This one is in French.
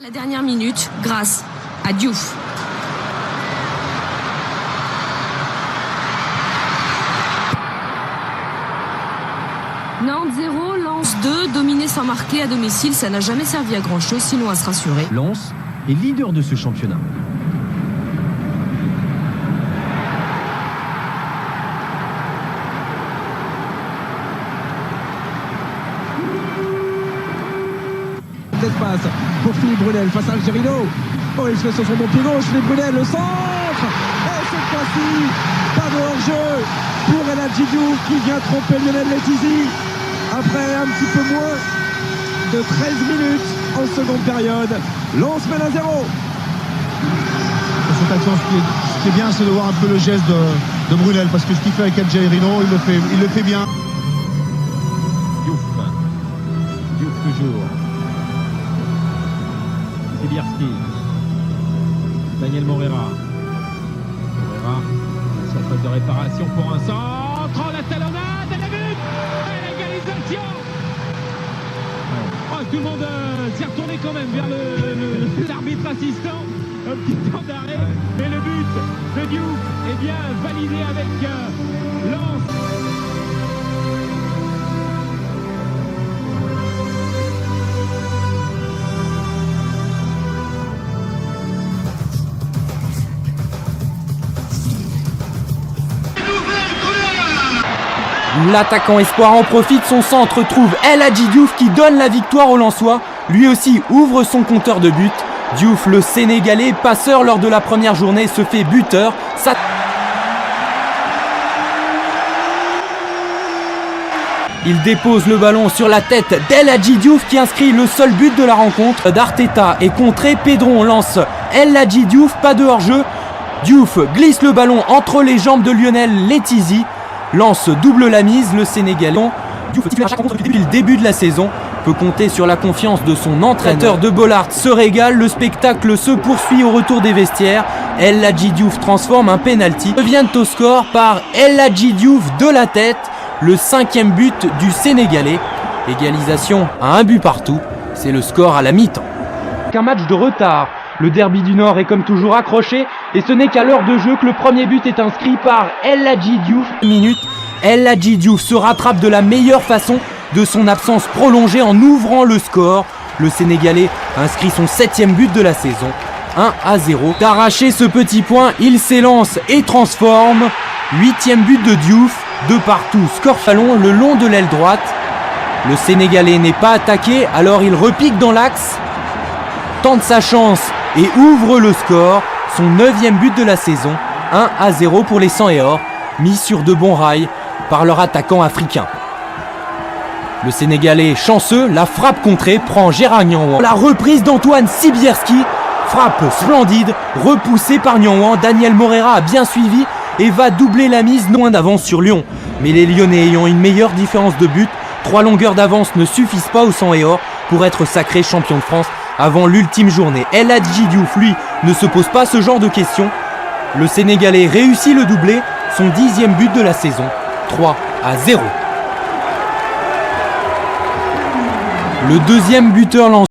La dernière minute, grâce à Diouf. Nantes 0, Lens 2, dominé sans marquer à domicile, ça n'a jamais servi à grand chose, sinon à se rassurer. Lens est leader de ce championnat. D'espace pour Philippe Brunel face à Algerino. Oh, il se met sur son bon pied gauche, Philippe Brunel, le centre. Et cette fois-ci, pas de hors-jeu pour El Hadji Diouf qui vient tromper Lionel Letizy après un petit peu moins de 13 minutes en seconde période. Lens mène à 0. Cette action, ce qui est bien, c'est de voir un peu le geste de Brunel, parce que ce qu'il fait avec Algerino, il le fait bien. Diouf toujours. Sibierski. Daniel Morera. Sur phase de réparation pour un centre. La talonnade et la but. Et l'égalisation. Oh, tout le monde s'est retourné quand même vers l'arbitre assistant. Un petit temps d'arrêt. Et le but de Diouf est bien validé avec Lens. L'attaquant espoir en profite, son centre trouve El Hadji Diouf qui donne la victoire aux Lensois. Lui aussi ouvre son compteur de but. Diouf, le Sénégalais, passeur lors de la première journée, se fait buteur. Il dépose le ballon sur la tête d'El Hadji Diouf qui inscrit le seul but de la rencontre. D'Arteta est contré, Pedron lance El Hadji Diouf, pas de hors-jeu. Diouf glisse le ballon entre les jambes de Lionel Letizy. Lens double la mise, le Sénégalais. Diouf, titulaire à chaque rencontre depuis le début de la saison, peut compter sur la confiance de son entraîneur. De Bollard se régale, le spectacle se poursuit au retour des vestiaires. El Hadji Diouf transforme un penalty. Revient au score par El Hadji Diouf de la tête, le 5e but du Sénégalais. Égalisation à un but partout, c'est le score à la mi-temps. Un match de retard. Le derby du Nord est comme toujours accroché et ce n'est qu'à l'heure de jeu que le premier but est inscrit par El Hadji Diouf. El Hadji Diouf se rattrape de la meilleure façon de son absence prolongée en ouvrant le score. Le Sénégalais inscrit son 7e but de la saison, 1-0. D'arracher ce petit point, il s'élance et transforme. 8e but de Diouf, de partout, score ballon le long de l'aile droite. Le Sénégalais n'est pas attaqué, alors il repique dans l'axe, tente sa chance et ouvre le score, son 9e but de la saison, 1-0 pour les 100 et or, mis sur de bons rails par leur attaquant africain. Le Sénégalais chanceux, la frappe contrée prend Gérard Nianwan. La reprise d'Antoine Sibierski, frappe splendide, repoussée par Nianwan. Daniel Morera a bien suivi et va doubler la mise, loin d'avance sur Lyon. Mais les Lyonnais ayant une meilleure différence de but, 3 longueurs d'avance ne suffisent pas aux 100 et or pour être sacré champion de France avant l'ultime journée. El Hadji Diouf, lui, ne se pose pas ce genre de questions. Le Sénégalais réussit le doublé, son 10e but de la saison, 3-0. Le deuxième buteur lance.